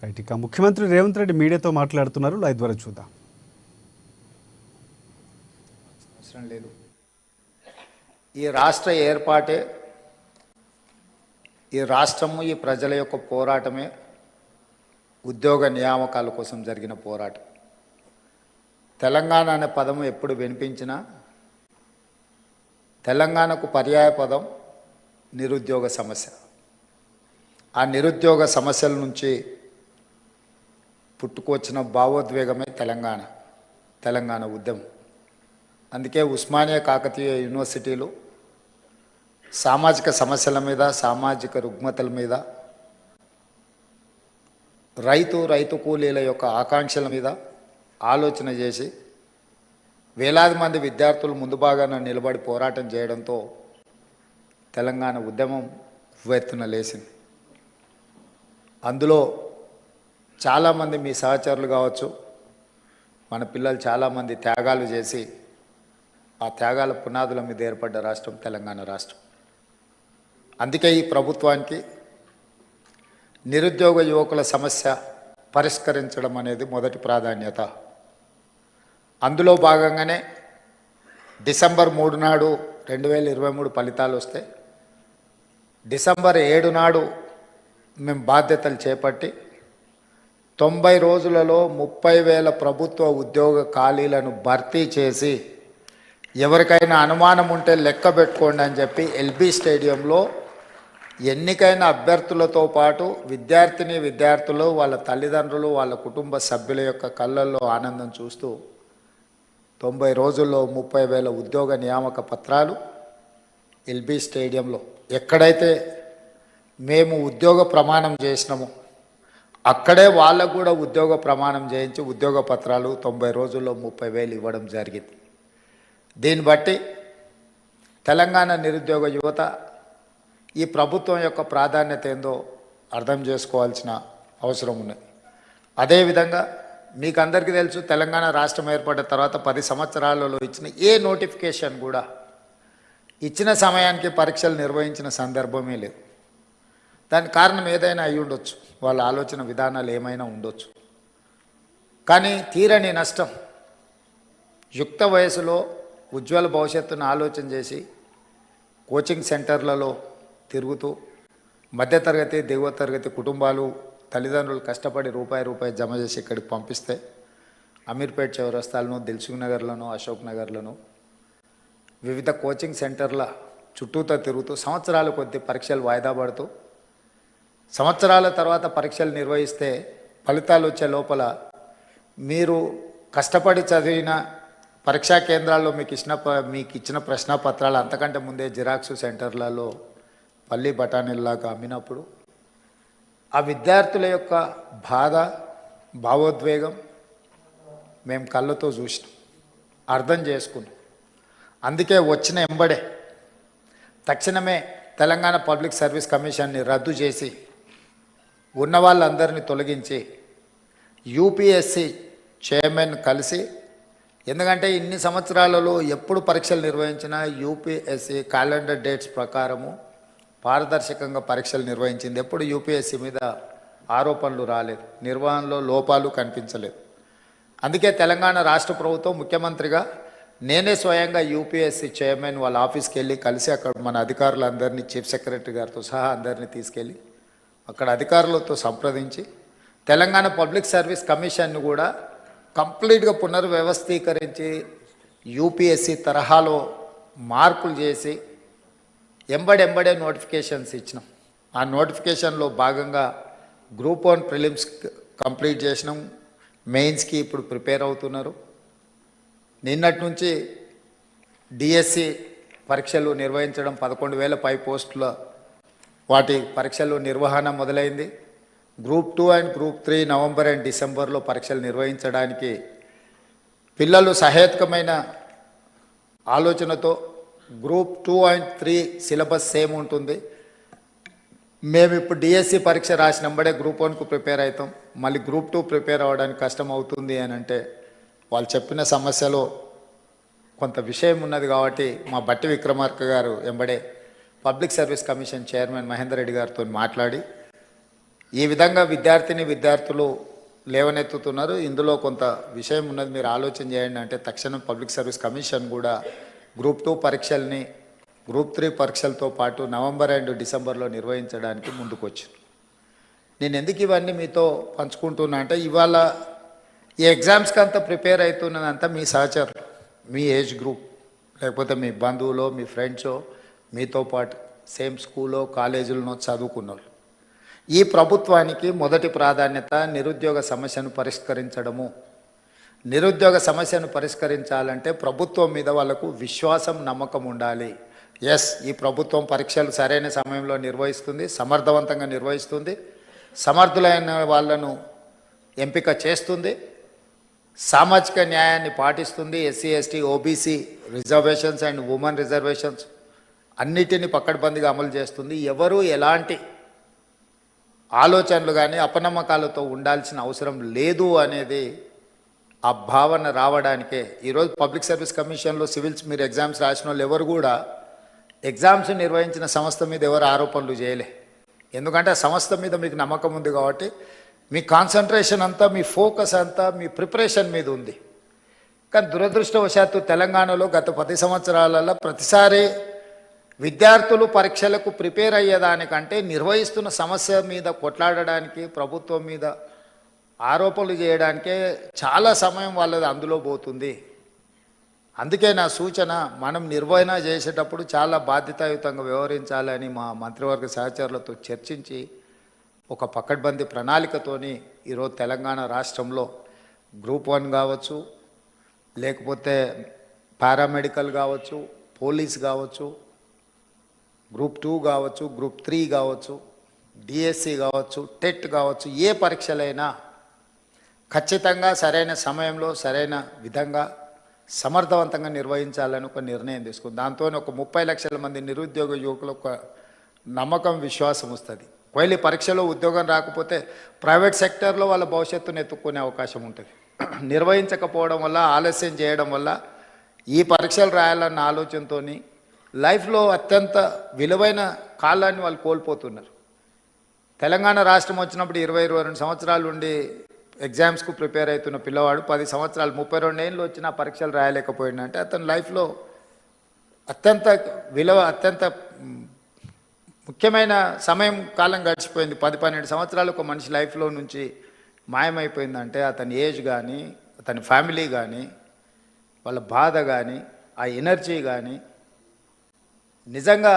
Right. ఇక ముఖ్యమంత్రి రేవంత్ రెడ్డి మీడియాతో మాట్లాడుతున్నారు. లైవ్ ద్వారా చూద్దాం. అవసరం లేదు. ఈ రాష్ట్ర ఏర్పాటే, ఈ రాష్ట్రము, ఈ ప్రజల యొక్క పోరాటమే ఉద్యోగ నియామకాల కోసం జరిగిన పోరాటం. తెలంగాణ అనే పదము ఎప్పుడు వినిపించినా తెలంగాణకు పర్యాయ పదం నిరుద్యోగ సమస్య. ఆ నిరుద్యోగ సమస్యల నుంచి పుట్టుకొచ్చిన భావోద్వేగమే తెలంగాణ ఉద్యమం. అందుకే ఉస్మానియా కాకతీయ యూనివర్సిటీలు సామాజిక సమస్యల మీద, సామాజిక రుగ్మతల మీద, రైతు కూలీల యొక్క ఆకాంక్షల మీద ఆలోచన చేసి వేలాది మంది విద్యార్థులు ముందు భాగాన నిలబడి పోరాటం చేయడంతో తెలంగాణ ఉద్యమం ఉవ్వెత్తున లేచింది. అందులో చాలామంది మీ సహచరులు కావచ్చు, మన పిల్లలు చాలామంది త్యాగాలు చేసి ఆ త్యాగాల పునాదుల మీద ఏర్పడ్డ రాష్ట్రం తెలంగాణ రాష్ట్రం. అందుకే ఈ ప్రభుత్వానికి నిరుద్యోగ యువకుల సమస్య పరిష్కరించడం అనేది మొదటి ప్రాధాన్యత. అందులో భాగంగానే డిసెంబర్ 3 నాడు 2023 ఫలితాలు వస్తే డిసెంబర్ 7 నాడు మేము బాధ్యతలు చేపట్టి 90 రోజులలో 30,000 ప్రభుత్వ ఉద్యోగ ఖాళీలను భర్తీ చేసి ఎవరికైనా అనుమానం ఉంటే లెక్క పెట్టుకోండి అని చెప్పి ఎల్బీ స్టేడియంలో ఎన్నికైన అభ్యర్థులతో పాటు విద్యార్థులు, వాళ్ళ తల్లిదండ్రులు, వాళ్ళ కుటుంబ సభ్యుల యొక్క కళ్ళల్లో ఆనందం చూస్తూ 90 రోజుల్లో 30,000 ఉద్యోగ నియామక పత్రాలు ఎల్బీ స్టేడియంలో ఎక్కడైతే మేము ఉద్యోగ ప్రమాణం చేసినామో అక్కడే వాళ్ళకు కూడా ఉద్యోగ ప్రమాణం చేయించి ఉద్యోగ పత్రాలు 90 రోజుల్లో 30,000 ఇవ్వడం జరిగింది. దీన్ని బట్టి తెలంగాణ నిరుద్యోగ యువత ఈ ప్రభుత్వం యొక్క ప్రాధాన్యత ఏందో అర్థం చేసుకోవాల్సిన అవసరం ఉన్నది. అదేవిధంగా మీకు అందరికీ తెలుసు, తెలంగాణ రాష్ట్రం ఏర్పడిన తర్వాత 10 సంవత్సరాలలో ఇచ్చిన ఏ నోటిఫికేషన్ కూడా ఇచ్చిన సమయానికి పరీక్షలు నిర్వహించిన సందర్భమే లేదు. దానికి కారణం ఏదైనా అయి ఉండొచ్చు, వాళ్ళ ఆలోచన విధానాలు ఏమైనా ఉండొచ్చు. కానీ తీరని నష్టం, యుక్త వయసులో ఉజ్వల భవిష్యత్తును ఆలోచన చేసి కోచింగ్ సెంటర్లలో తిరుగుతూ మధ్యతరగతి, దిగువ తరగతి కుటుంబాలు, తల్లిదండ్రులు కష్టపడి రూపాయి జమ చేసి ఇక్కడికి పంపిస్తే అమీర్పేట్ చౌరస్తాలను, దిల్సుఖ్ నగర్లను, అశోక్ నగర్లను, వివిధ కోచింగ్ సెంటర్ల చుట్టూతో తిరుగుతూ సంవత్సరాల కొద్ది పరీక్షలు వాయిదా పడుతూ సంవత్సరాల తర్వాత పరీక్షలు నిర్వహిస్తే ఫలితాలు వచ్చే లోపల మీరు కష్టపడి చదివిన పరీక్షా కేంద్రాల్లో మీకు ఇచ్చిన ప్రశ్నపత్రాలు అంతకంటే ముందే జిరాక్స్ సెంటర్లలో పల్లి బఠానీల్లాగా అమ్మినప్పుడు ఆ విద్యార్థుల యొక్క బాధ, భావోద్వేగం మేము కళ్ళతో చూసినాం, అర్థం చేసుకున్నాం. అందుకే వచ్చిన ఎంబడే తక్షణమే తెలంగాణ పబ్లిక్ సర్వీస్ కమిషన్ని రద్దు చేసి ఉన్న వాళ్ళందరినీ తొలగించి యూపీఎస్సి చైర్మన్ కలిసి, ఎందుకంటే ఇన్ని సంవత్సరాలలో ఎప్పుడు పరీక్షలు నిర్వహించినా యూపీఎస్సి క్యాలెండర్ డేట్స్ ప్రకారము పారదర్శకంగా పరీక్షలు నిర్వహించింది. ఎప్పుడు యూపీఎస్సి మీద ఆరోపణలు రాలేదు, నిర్వహణలో లోపాలు కనిపించలేదు. అందుకే తెలంగాణ రాష్ట్ర ప్రభుత్వం ముఖ్యమంత్రిగా నేనే స్వయంగా యూపీఎస్సి చైర్మన్ వాళ్ళ ఆఫీస్కి వెళ్ళి కలిసి అక్కడ మన అధికారులందరినీ, చీఫ్ సెక్రటరీ గారితో సహా అందరినీ తీసుకెళ్ళి అక్కడ అధికారులతో సంప్రదించి తెలంగాణ పబ్లిక్ సర్వీస్ కమిషన్ను కూడా కంప్లీట్గా పునర్వ్యవస్థీకరించి యూపీఎస్సి తరహాలో మార్పులు చేసి ఎంబడే నోటిఫికేషన్స్ ఇచ్చినాం. ఆ నోటిఫికేషన్లో భాగంగా గ్రూప్ 1 ప్రిలిమ్స్ కంప్లీట్ చేసినాం, మెయిన్స్కి ఇప్పుడు ప్రిపేర్ అవుతున్నారు. నిన్నటి నుంచి డిఎస్సి పరీక్షలు నిర్వహించడం, 11,000 పై పోస్టుల వాటి పరీక్షలు నిర్వహణ మొదలైంది. Group 2 and group 3 November and డిసెంబర్లో పరీక్షలు నిర్వహించడానికి పిల్లలు సహేతుకమైన ఆలోచనతో గ్రూప్ 2 అండ్ 3 సిలబస్ సేమ్ ఉంటుంది. మేము ఇప్పుడు డిఎస్సి పరీక్ష రాసినంబడే గ్రూప్ 1కు ప్రిపేర్ అవుతాం, మళ్ళీ గ్రూప్ 2 ప్రిపేర్ అవ్వడానికి కష్టం అవుతుంది అని అంటే వాళ్ళు చెప్పిన సమస్యలో కొంత విషయం ఉన్నది. కాబట్టి మా బట్టి విక్రమార్క గారు ఎంబడే public service commission chairman Mahender Reddy గారితో మాట్లాడి ఈ విధంగా విద్యార్థులు లేవనెత్తుతున్నారు. ఇందులో కొంత విషయం ఉన్నది, మీరు ఆలోచన చేయండి. అంటే తక్షణం పబ్లిక్ సర్వీస్ కమిషన్ కూడా గ్రూప్ 2 పరీక్షల్ని గ్రూప్ 3 పరీక్షలతో పాటు నవంబర్ అండ్ డిసెంబర్లో నిర్వహించడానికి ముందుకొచ్చింది. నేను ఎందుకు ఇవన్నీ మీతో పంచుకుంటున్నా అంటే, ఇవాళ ఈ ఎగ్జామ్స్కి అంతా ప్రిపేర్ అవుతున్నదంతా మీ సహచరులు, మీ ఏజ్ గ్రూప్, లేకపోతే మీ బంధువులో, మీ ఫ్రెండ్సో, మీతో పాటు సేమ్ స్కూల్లో కాలేజీలను చదువుకున్న వాళ్ళు. ఈ ప్రభుత్వానికి మొదటి ప్రాధాన్యత నిరుద్యోగ సమస్యను పరిష్కరించడము. నిరుద్యోగ సమస్యను పరిష్కరించాలంటే ప్రభుత్వం మీద వాళ్ళకు విశ్వాసం, నమ్మకం ఉండాలి. ఎస్, ఈ ప్రభుత్వం పరీక్షలు సరైన సమయంలో నిర్వహిస్తుంది, సమర్థవంతంగా నిర్వహిస్తుంది, సమర్థులైన వాళ్ళను ఎంపిక చేస్తుంది, సామాజిక న్యాయాన్ని పాటిస్తుంది, SC ST OBC reservations and women reservations అన్నిటినీ పకడ్బందీగా అమలు చేస్తుంది. ఎవరు ఎలాంటి ఆలోచనలు కానీ అపనమ్మకాలతో ఉండాల్సిన అవసరం లేదు అనేది ఆ భావన రావడానికే ఈరోజు పబ్లిక్ సర్వీస్ కమిషన్లో సివిల్స్ మీరు ఎగ్జామ్స్ రాసిన వాళ్ళు ఎవరు కూడా ఎగ్జామ్స్ నిర్వహించిన సంస్థ మీద ఎవరు ఆరోపణలు చేయలే. ఎందుకంటే ఆ సంస్థ మీద మీకు నమ్మకం ఉంది కాబట్టి మీ కాన్సన్ట్రేషన్ అంతా, మీ ఫోకస్ అంతా మీ ప్రిపరేషన్ మీద ఉంది. కానీ దురదృష్టవశాత్తు తెలంగాణలో గత 10 సంవత్సరాలలో ప్రతిసారి విద్యార్థులు పరీక్షలకు ప్రిపేర్ అయ్యేదానికంటే నిర్వహిస్తున్న సమస్య మీద కొట్లాడడానికి, ప్రభుత్వం మీద ఆరోపణలు చేయడానికే చాలా సమయం వాళ్ళది అందులో పోతుంది. అందుకే నా సూచన, మనం నిర్వహణ చేసేటప్పుడు చాలా బాధ్యతాయుతంగా వ్యవహరించాలని మా మంత్రివర్గ సహచరులతో చర్చించి ఒక పకడ్బందీ ప్రణాళికతోని ఈరోజు తెలంగాణ రాష్ట్రంలో గ్రూప్ 1 కావచ్చు, లేకపోతే పారామెడికల్ కావచ్చు, పోలీస్ కావచ్చు, గ్రూప్ 2 కావచ్చు, గ్రూప్ 3 కావచ్చు, డిఎస్సి కావచ్చు, టెట్ కావచ్చు, ఏ పరీక్షలైనా ఖచ్చితంగా సరైన సమయంలో సరైన విధంగా సమర్థవంతంగా నిర్వహించాలని ఒక నిర్ణయం తీసుకుంది. దాంతో ఒక 30 లక్షల మంది నిరుద్యోగ యువకులకు ఒక నమ్మకం, విశ్వాసం వస్తుంది. ఒకవేళ ఈ పరీక్షలో ఉద్యోగం రాకపోతే ప్రైవేట్ సెక్టర్లో వాళ్ళ భవిష్యత్తును ఎత్తుక్కునే అవకాశం ఉంటుంది. నిర్వహించకపోవడం వల్ల, ఆలస్యం చేయడం వల్ల ఈ పరీక్షలు రాయాలన్న ఆలోచనతో లైఫ్లో అత్యంత విలువైన కాలాన్ని వాళ్ళు కోల్పోతున్నారు. తెలంగాణ రాష్ట్రం వచ్చినప్పుడు 22 సంవత్సరాల నుండి ఎగ్జామ్స్కు ప్రిపేర్ అవుతున్న పిల్లవాడు 10 సంవత్సరాలు 32 ఏళ్ళు వచ్చినా పరీక్షలు రాయలేకపోయిందంటే అతని లైఫ్లో అత్యంత ముఖ్యమైన సమయం, కాలం గడిచిపోయింది. 10-12 సంవత్సరాలు ఒక మనిషి లైఫ్లో నుంచి మాయమైపోయిందంటే అతని ఏజ్ కానీ, అతని ఫ్యామిలీ కానీ, వాళ్ళ బాధ కానీ, ఆ ఎనర్జీ కానీ నిజంగా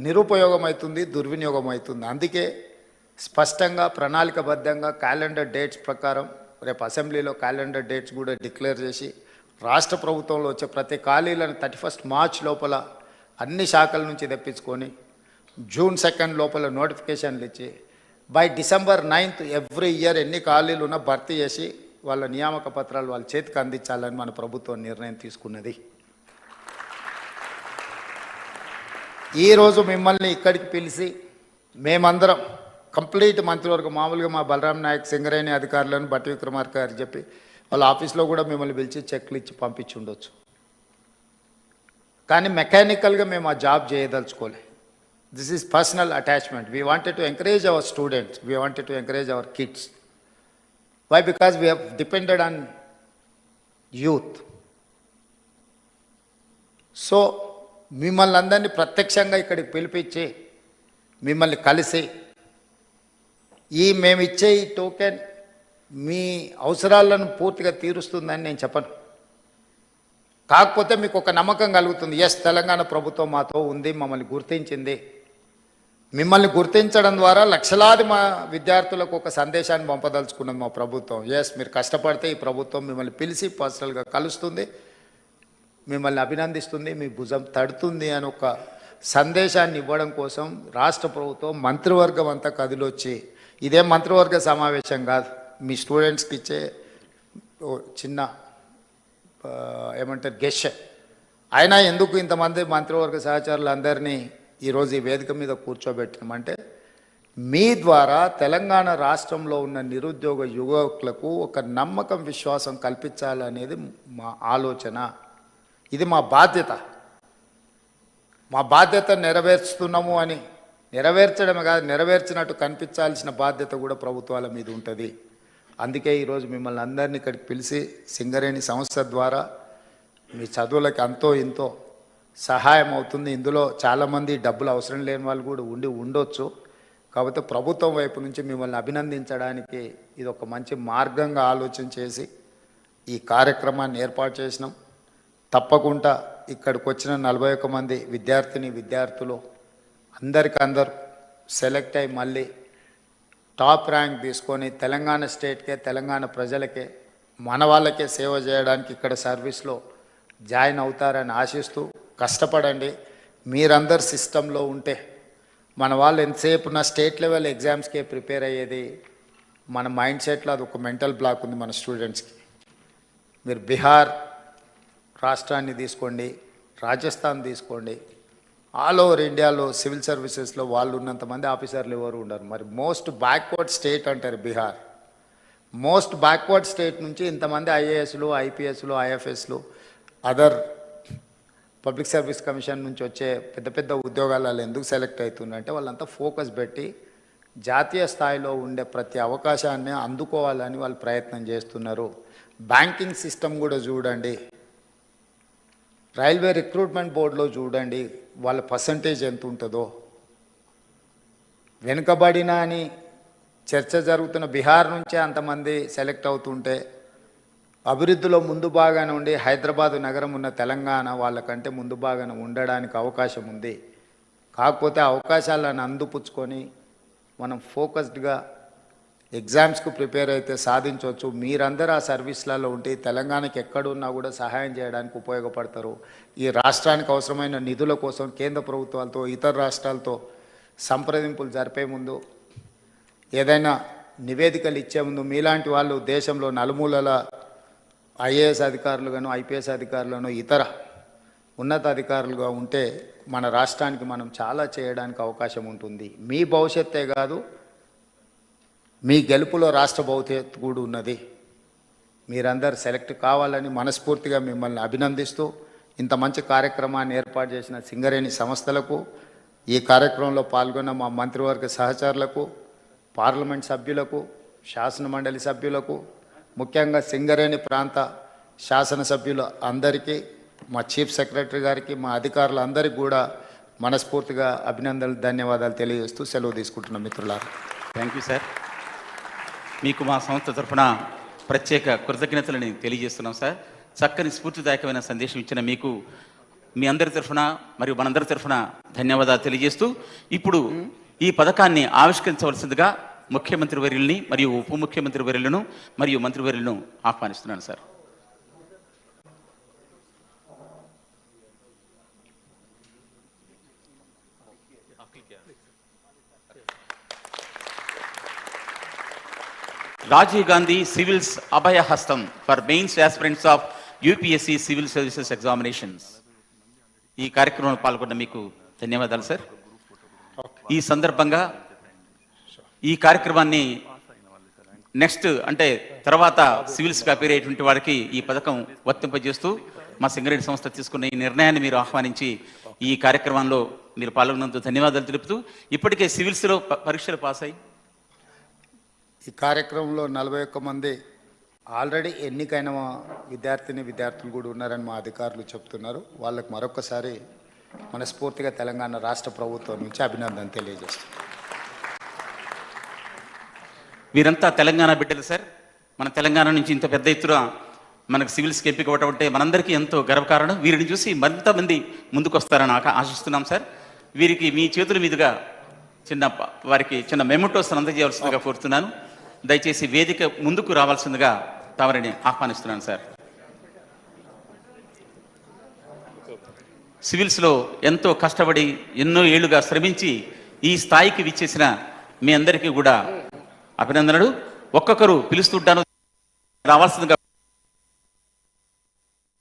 నిరుపయోగం అవుతుంది, దుర్వినియోగం అవుతుంది. అందుకే స్పష్టంగా, ప్రణాళికబద్ధంగా క్యాలెండర్ డేట్స్ ప్రకారం రేపు అసెంబ్లీలో క్యాలెండర్ డేట్స్ కూడా డిక్లేర్ చేసి రాష్ట్ర ప్రభుత్వంలో వచ్చే ప్రతి ఖాళీలను 31 మార్చ్ లోపల అన్ని శాఖల నుంచి తెప్పించుకొని జూన్ 2 లోపల నోటిఫికేషన్లు ఇచ్చి బై డిసెంబర్ 9 ఎవ్రీ ఇయర్ ఎన్ని ఖాళీలు ఉన్నా భర్తీ చేసి వాళ్ళ నియామక పత్రాలు వాళ్ళ చేతికి అందించాలని మన ప్రభుత్వం నిర్ణయం తీసుకున్నది. ఈరోజు మిమ్మల్ని ఇక్కడికి పిలిచి మేమందరం కంప్లీట్ మంత్రివర్గం, మామూలుగా మా బలరాం నాయక్, సింగరేణి అధికారులను, బట్టి విక్రమార్క గారు చెప్పి వాళ్ళ ఆఫీస్లో కూడా మిమ్మల్ని పిలిచి చెక్లు ఇచ్చి పంపించి ఉండొచ్చు. కానీ మెకానికల్గా మేము ఆ జాబ్ చేయదలుచుకోలే. This is personal attachment. We wanted to encourage our students, we wanted to encourage our kids. Why? Because we have depended on youth. So మిమ్మల్ని అందరినీ ప్రత్యక్షంగా ఇక్కడికి పిలిపించి మిమ్మల్ని కలిసి మేము ఇచ్చే ఈ టోకెన్ మీ అవసరాలను పూర్తిగా తీరుస్తుందని నేను చెప్పను. కాకపోతే మీకు ఒక నమ్మకం కలుగుతుంది, ఎస్ తెలంగాణ ప్రభుత్వం మాతో ఉంది, మమ్మల్ని గుర్తించింది. మిమ్మల్ని గుర్తించడం ద్వారా లక్షలాది మా విద్యార్థులకు ఒక సందేశాన్ని పంపదలుచుకున్నది మా ప్రభుత్వం. ఎస్, మీరు కష్టపడితే ఈ ప్రభుత్వం మిమ్మల్ని పిలిచి పర్సనల్గా కలుస్తుంది, మిమ్మల్ని అభినందిస్తుంది, మీ భుజం తడుతుంది అని ఒక సందేశాన్ని ఇవ్వడం కోసం రాష్ట్ర ప్రభుత్వం మంత్రివర్గం అంతా కదిలొచ్చి, ఇదేం మంత్రివర్గ సమావేశం కాదు, మీ స్టూడెంట్స్కి ఇచ్చే చిన్న ఏమంటారు గెస్చర్. అయినా ఎందుకు ఇంతమంది మంత్రివర్గ సహచరులు అందరినీ ఈరోజు ఈ వేదిక మీద కూర్చోబెట్టినామంటే, మీ ద్వారా తెలంగాణ రాష్ట్రంలో ఉన్న నిరుద్యోగ యువకులకు ఒక నమ్మకం, విశ్వాసం కల్పించాలనేది మా ఆలోచన. ఇది మా బాధ్యత. మా బాధ్యత నెరవేర్చుతున్నాము అని నెరవేర్చడమే కాదు, నెరవేర్చినట్టు కనిపించాల్సిన బాధ్యత కూడా ప్రభుత్వాల మీద ఉంటుంది. అందుకే ఈరోజు మిమ్మల్ని అందరినీ ఇక్కడికి పిలిచి సింగరేణి సంస్థ ద్వారా మీ చదువులకి అంతో ఇంతో సహాయం అవుతుంది. ఇందులో చాలామంది డబ్బులు అవసరం లేని వాళ్ళు కూడా ఉండొచ్చు. కాబట్టి ప్రభుత్వం వైపు నుంచి మిమ్మల్ని అభినందించడానికి ఇది ఒక మంచి మార్గంగా ఆలోచన చేసి ఈ కార్యక్రమాన్ని ఏర్పాటు చేసినాం. తప్పకుండా ఇక్కడికి వచ్చిన 41 మంది విద్యార్థులు అందరు సెలెక్ట్ అయ్యి మళ్ళీ టాప్ ర్యాంక్ తీసుకొని తెలంగాణ స్టేట్కే, తెలంగాణ ప్రజలకే, మన వాళ్ళకే సేవ చేయడానికి ఇక్కడ సర్వీస్లో జాయిన్ అవుతారని ఆశిస్తూ కష్టపడండి. మీరందరు సిస్టంలో ఉంటే మన వాళ్ళు ఎంతసేపు నా స్టేట్ లెవెల్ ఎగ్జామ్స్కే ప్రిపేర్ అయ్యేది మన మైండ్ సెట్లో అది ఒక మెంటల్ బ్లాక్ ఉంది మన స్టూడెంట్స్కి. మీరు బీహార్ రాష్ట్రాన్ని తీసుకోండి, రాజస్థాన్ తీసుకోండి, ఆల్ ఓవర్ ఇండియాలో సివిల్ సర్వీసెస్లో వాళ్ళు ఉన్నంతమంది ఆఫీసర్లు ఎవరు ఉండరు. మరి మోస్ట్ బ్యాక్వర్డ్ స్టేట్ అంటారు బీహార్. మోస్ట్ బ్యాక్వర్డ్ స్టేట్ నుంచి ఇంతమంది ఐఏఎస్లు, ఐపీఎస్లు, ఐఎఫ్ఎస్లు, అదర్ పబ్లిక్ సర్వీస్ కమిషన్ నుంచి వచ్చే పెద్ద పెద్ద ఉద్యోగాలలో ఎందుకు సెలెక్ట్ అవుతుందంటే వాళ్ళంతా ఫోకస్ పెట్టి జాతీయ స్థాయిలో ఉండే ప్రతి అవకాశాన్ని అందుకోవాలని వాళ్ళు ప్రయత్నం చేస్తున్నారు. బ్యాంకింగ్ సిస్టమ్ కూడా చూడండి, రైల్వే రిక్రూట్మెంట్ బోర్డులో చూడండి వాళ్ళ పర్సంటేజ్ ఎంత ఉంటుందో. వెనుకబడిన అని చర్చ జరుగుతున్న బీహార్ నుంచే అంతమంది సెలెక్ట్ అవుతుంటే అభివృద్ధిలో ముందు భాగాన ఉండి హైదరాబాదు నగరం ఉన్న తెలంగాణ వాళ్ళకంటే ముందు భాగాన ఉండడానికి అవకాశం ఉంది. కాకపోతే అవకాశాలను అందిపుచ్చుకొని మనం ఫోకస్డ్గా ఎగ్జామ్స్కు ప్రిపేర్ అయితే సాధించవచ్చు. మీరందరూ ఆ సర్వీస్లలో ఉంటే తెలంగాణకి ఎక్కడున్నా కూడా సహాయం చేయడానికి ఉపయోగపడతారు. ఈ రాష్ట్రానికి అవసరమైన నిధుల కోసం కేంద్ర ప్రభుత్వాలతో, ఇతర రాష్ట్రాలతో సంప్రదింపులు జరిపే ముందు, ఏదైనా నివేదికలు ఇచ్చే ముందు మీలాంటి వాళ్ళు దేశంలో నలుమూలల ఐఏఎస్ అధికారులుగాను, ఐపీఎస్ అధికారులను, ఇతర ఉన్నత అధికారులుగా ఉంటే మన రాష్ట్రానికి మనం చాలా చేయడానికి అవకాశం ఉంటుంది. మీ భవిష్యత్తే కాదు, మీ గెలుపులో రాష్ట్ర భవిష్యత్తు కూడా ఉన్నది. మీరందరూ సెలెక్ట్ కావాలని మనస్ఫూర్తిగా మిమ్మల్ని అభినందిస్తూ ఇంత మంచి కార్యక్రమాన్ని ఏర్పాటు చేసిన సింగరేణి సంస్థలకు, ఈ కార్యక్రమంలో పాల్గొన్న మా మంత్రివర్గ సహచరులకు, పార్లమెంట్ సభ్యులకు, శాసన మండలి సభ్యులకు, ముఖ్యంగా సింగరేణి ప్రాంత శాసనసభ్యులు అందరికీ, మా చీఫ్ సెక్రటరీ గారికి, మా అధికారులందరికీ కూడా మనస్ఫూర్తిగా అభినందనలు, ధన్యవాదాలు తెలియజేస్తూ సెలవు తీసుకుంటున్నాం మిత్రులారా. Thank you sir. మీకు మా సంస్థ తరఫున ప్రత్యేక కృతజ్ఞతలని తెలియజేస్తున్నాం సార్. చక్కని స్ఫూర్తిదాయకమైన సందేశం ఇచ్చిన మీకు మీ అందరి తరఫున మరియు మనందరి తరఫున ధన్యవాదాలు తెలియజేస్తూ ఇప్పుడు ఈ పథకాన్ని ఆవిష్కరించవలసిందిగా ముఖ్యమంత్రి వర్యుల్ని మరియు ఉప ముఖ్యమంత్రి వర్యులను మరియు మంత్రివర్యులను ఆహ్వానిస్తున్నాను సార్. రాజీవ్ గాంధీ సివిల్స్ అభయ హస్తం for mains aspirants of UPSC civil services examinations. ఈ కార్యక్రమంలో పాల్గొన్న మీకు ధన్యవాదాలు సార్. ఈ సందర్భంగా ఈ కార్యక్రమాన్ని నెక్స్ట్ అంటే తర్వాత సివిల్స్గా పేరేటువంటి వారికి ఈ పథకం వర్తింపజేస్తూ మా సింగరేణి సంస్థ తీసుకున్న ఈ నిర్ణయాన్ని మీరు ఆహ్వానించి ఈ కార్యక్రమంలో మీరు పాల్గొన్నందుకు ధన్యవాదాలు తెలుపుతూ ఇప్పటికే సివిల్స్లో పరీక్షలు పాస్ అయ్యి ఈ కార్యక్రమంలో 41 మంది ఆల్రెడీ ఎన్నికైన విద్యార్థులు కూడా ఉన్నారని మా అధికారులు చెప్తున్నారు. వాళ్ళకు మరొకసారి మనస్ఫూర్తిగా తెలంగాణ రాష్ట్ర ప్రభుత్వం నుంచి అభినందన తెలియజేస్తున్నారు. వీరంతా తెలంగాణ బిడ్డలు సార్. మన తెలంగాణ నుంచి ఇంత పెద్ద ఎత్తున మనకు సివిల్స్కి ఎంపిక అవ్వటం అంటే మనందరికీ ఎంతో గర్వకారణం. వీరిని చూసి మరింత మంది ముందుకు వస్తారని ఆశిస్తున్నాం సార్. వీరికి మీ చేతుల మీదుగా వారికి చిన్న మెమోటోస్ అందజేయవలసిందిగా కోరుతున్నాను. దయచేసి వేదిక ముందుకు రావాల్సిందిగా తమరిని ఆహ్వానిస్తున్నాను సార్. సివిల్స్లో ఎంతో కష్టపడి ఎన్నో ఏళ్లుగా శ్రమించి ఈ స్థాయికి విచ్చేసిన మీ అందరికీ కూడా అభినందనలు. ఒక్కొక్కరు పిలుస్తుంటాను రావాల్సిందిగా